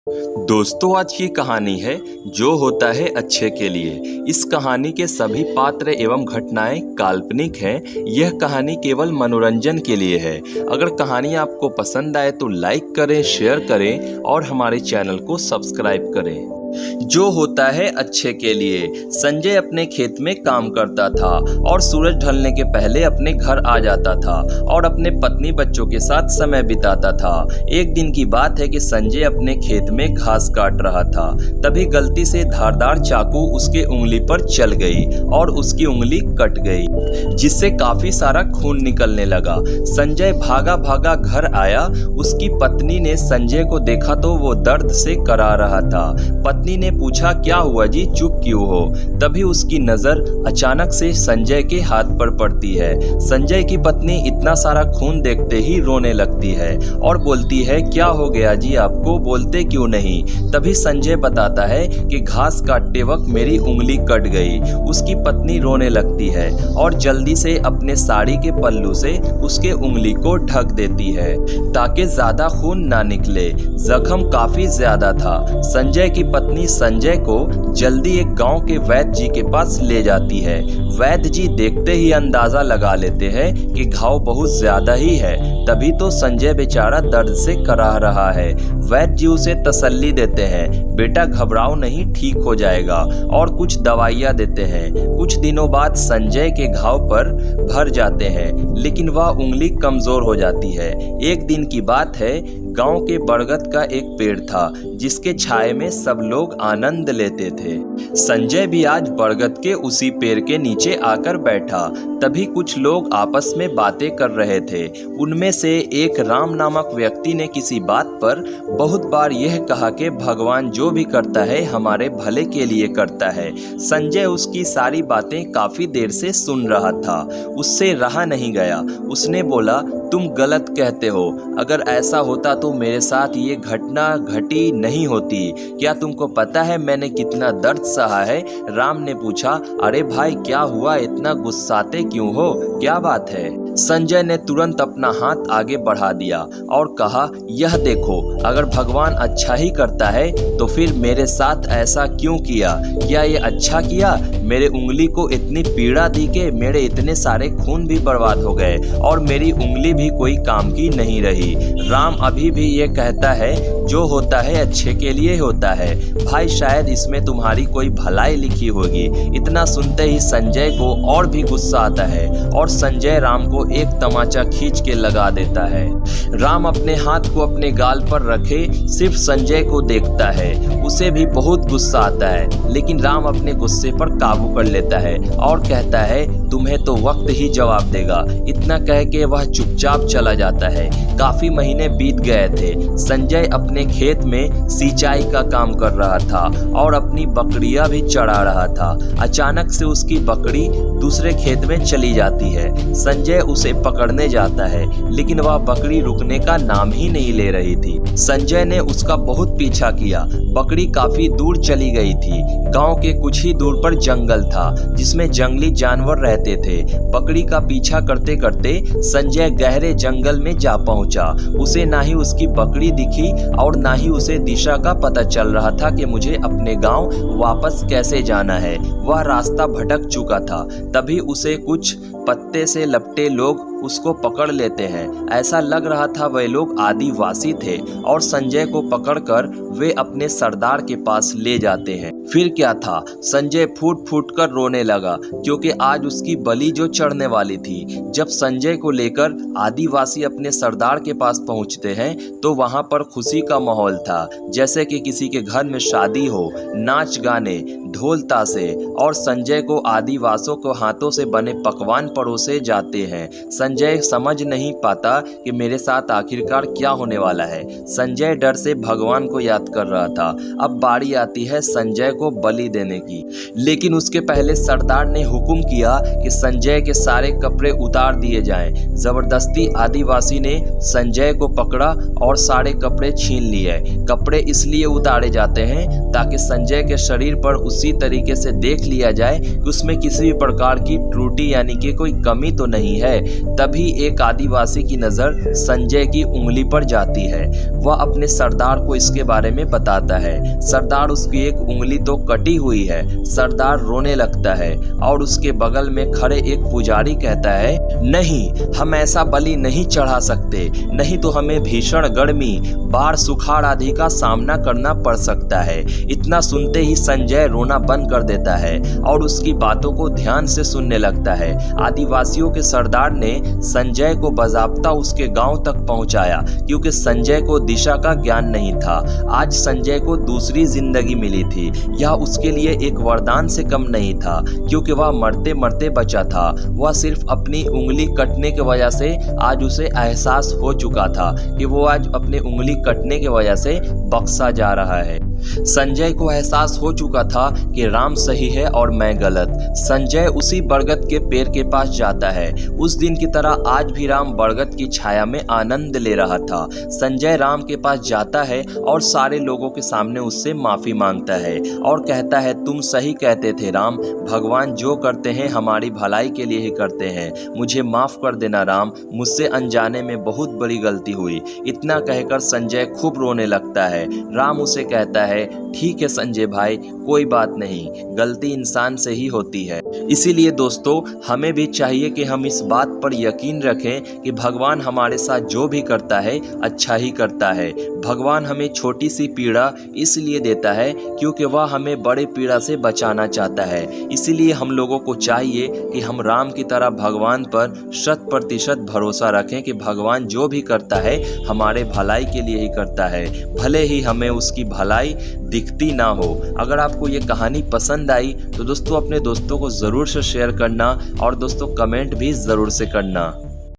दोस्तों, आज की कहानी है जो होता है अच्छे के लिए। इस कहानी के सभी पात्र एवं घटनाएं काल्पनिक हैं। यह कहानी केवल मनोरंजन के लिए है। अगर कहानी आपको पसंद आए तो लाइक करें, शेयर करें और हमारे चैनल को सब्सक्राइब करें। जो होता है अच्छे के लिए। संजय अपने खेत में काम करता था और सूरज ढलने के पहले अपने घर आ जाता था और अपने पत्नी बच्चों के साथ समय बिताता था। एक दिन की बात है कि संजय अपने खेत में घास काट रहा था। तभी गलती से धारदार चाकू उसके उंगली पर चल गई और उसकी उंगली कट गई, जिससे काफी सारा खून निकलने लगा। संजय भागा भागा घर आया। उसकी पत्नी ने संजय को देखा तो वो दर्द से करा रहा था। पत्नी ने पूछा, क्या हुआ जी, चुप क्यों हो? तभी उसकी नजर अचानक से संजय के हाथ पर पड़ती है। संजय की पत्नी इतना सारा खून देखते ही रोने लगती है और बोलती है, क्या हो गया जी आपको, बोलते क्यों नहीं? तभी संजय बताता है कि घास काटते वक्त मेरी उंगली कट गई। उसकी पत्नी रोने लगती है और जल्दी से अपने साड़ी के पल्लू से उसके उंगली को ढक देती है ताकि ज्यादा खून ना निकले। जख्म काफी ज्यादा था। संजय की पत्नी संजय को जल्दी एक गांव के वैद्य जी के पास ले जाती है। वैद्य जी देखते ही अंदाजा लगा लेते हैं कि घाव बहुत ज्यादा ही है। तभी तो संजय बेचारा दर्द से कराह रहा है। वैद्य जी उसे तसल्ली देते हैं, बेटा घबराओ नहीं, ठीक हो जाएगा, और कुछ दवाइयाँ देते हैं। कुछ दिनों बाद संजय के घाव पर भर जाते हैं, लेकिन वह उंगली कमजोर हो जाती है। एक दिन की बात है, गांव के बरगद का एक पेड़ था जिसके छाए में सब लोग आनंद लेते थे। संजय भी आज बरगद के उसी पेड़ के नीचे आकर बैठा। तभी कुछ लोग आपस में बातें कर रहे थे। उनमें से एक राम नामक व्यक्ति ने किसी बात पर बहुत बार यह कहा कि भगवान जो भी करता है हमारे भले के लिए करता है। संजय उसकी सारी बातें काफी देर से सुन रहा था। उससे रहा नहीं गया। उसने बोला, तुम गलत कहते हो। अगर ऐसा होता तो मेरे साथ ये घटना घटी नहीं होती। क्या तुमको पता है मैंने कितना दर्द सहा है? राम ने पूछा, अरे भाई क्या हुआ, इतना गुस्साते क्यों हो, क्या बात है? संजय ने तुरंत अपना हाथ आगे बढ़ा दिया और कहा, यह देखो, अगर भगवान अच्छा ही करता है तो फिर मेरे साथ ऐसा क्यों किया? क्या ये अच्छा किया? मेरे उंगली को इतनी पीड़ा दी कि मेरे इतने सारे खून भी बर्बाद हो गए और मेरी उंगली भी कोई काम की नहीं रही। राम अभी भी ये कहता है जो होता है अच्छे के लिए होता है। भाई शायद इसमें तुम्हारी कोई भलाई लिखी होगी। इतना सुनते ही संजय को और भी गुस्सा आता है और संजय राम को एक तमाचा खींच के लगा देता है। राम अपने हाथ को अपने गाल पर रखे सिर्फ संजय को देखता है। उसे भी बहुत गुस्सा आता है, लेकिन राम अपने गुस्से पर काबू कर लेता है और कहता है, तुम्हें तो वक्त ही जवाब देगा। इतना कह के वह चुपचाप चला जाता है। काफी महीने बीत गए थे। संजय अपने खेत में सिंचाई का काम कर रहा था और अपनी बकरियां भी चरा रहा था। अचानक से उसकी बकरी दूसरे खेत में चली जाती है। संजय उसे पकड़ने जाता है, लेकिन वह बकरी रुकने का नाम ही नहीं ले रही थी। संजय ने उसका बहुत पीछा किया। बकरी काफी दूर चली गई थी। गांव के कुछ ही दूर पर जंगल था जिसमें जंगली जानवर रहते थे। बकरी का पीछा करते करते संजय गहरे जंगल में जा पहुंचा। उसे ना ही उसकी बकरी दिखी और ना ही उसे दिशा का पता चल रहा था कि मुझे अपने गांव वापस कैसे जाना है। वह रास्ता भटक चुका था। तभी उसे कुछ पत्ते से लपटे लोग उसको पकड़ लेते हैं। ऐसा लग रहा था वे लोग आदिवासी थे और संजय को पकड़कर वे अपने सरदार के पास ले जाते हैं। फिर क्या था, संजय फूट फूट कर रोने लगा क्योंकि आज उसकी बलि जो चढ़ने वाली थी। जब संजय को लेकर आदिवासी अपने सरदार के पास पहुंचते हैं तो वहां पर खुशी का माहौल था, जैसे कि किसी के घर में शादी हो, नाच गाने, ढोल ताशे, और संजय को आदिवासियों को हाथों से बने पकवान परोसे जाते हैं। संजय समझ नहीं पाता कि मेरे साथ आखिरकार क्या होने वाला है। संजय डर से भगवान को याद कर रहा था। अब बारी आती है संजय को बलि देने की, लेकिन उसके पहले सरदार ने हुक्म किया कि संजय के सारे कपड़े उतार दिए जाएं। जबरदस्ती आदिवासी ने संजय को पकड़ा और सारे कपड़े छीन लिए। कपड़े इसलिए उतारे जाते हैं ताकि संजय के शरीर पर उस उसी तरीके से देख लिया जाए कि उसमें किसी भी प्रकार की त्रुटि यानी कि कोई कमी तो नहीं है। तभी एक आदिवासी की नज़र संजय की उंगली पर जाती है। वह अपने सरदार को इसके बारे में बताता है। सरदार उसकी एक उंगली तो कटी हुई है। सरदार रोने लगता है और उसके बगल में खड़े एक पुजारी कहता है, नहीं, हम ऐसा बलि नहीं चढ़ा सकते, नहीं तो हमें भीषण गर्मी, बाढ़, सुखाड़ आदि का सामना करना पड़ सकता है। इतना सुनते ही संजय रोना बंद कर देता है और उसकी बातों को ध्यान से सुनने लगता है। आदिवासियों के सरदार ने संजय को बाज़ाब्ता उसके गांव तक पहुंचाया, क्योंकि संजय को दिशा का ज्ञान नहीं था। आज संजय को दूसरी जिंदगी मिली थी। यह उसके लिए एक वरदान से कम नहीं था, क्योंकि वह मरते मरते बचा था। वह सिर्फ अपनी उंगली कटने की वजह से आज उसे एहसास हो चुका था कि वो आज अपनी उंगली कटने की वजह से बख्शा जा रहा है। संजय को एहसास हो चुका था कि राम सही है और मैं गलत। संजय उसी बरगद के पेड़ के पास जाता है। उस दिन की तरह आज भी राम बरगद की छाया में आनंद ले रहा था। संजय राम के पास जाता है और सारे लोगों के सामने उससे माफ़ी मांगता है और कहता है, तुम सही कहते थे राम, भगवान जो करते हैं हमारी भलाई के लिए ही करते हैं। मुझे माफ़ कर देना राम, मुझसे अनजाने में बहुत बड़ी गलती हुई। इतना कहकर संजय खूब रोने लगता है। राम उसे कहता है, ठीक है संजय भाई, कोई बात नहीं, गलती इंसान से ही होती है। इसीलिए दोस्तों, हमें भी चाहिए कि हम इस बात पर यकीन रखें कि भगवान हमारे साथ जो भी करता है अच्छा ही करता है। भगवान हमें छोटी सी पीड़ा इसलिए देता है क्योंकि वह हमें बड़े पीड़ा से बचाना चाहता है। इसीलिए हम लोगों को चाहिए कि हम राम की तरह भगवान पर 100% भरोसा रखें कि भगवान जो भी करता है हमारे भलाई के लिए ही करता है, भले ही हमें उसकी भलाई दिखती ना हो। अगर आपको ये कहानी पसंद आई तो दोस्तों अपने दोस्तों को ज़रूर से शेयर करना और दोस्तों कमेंट भी ज़रूर से करना।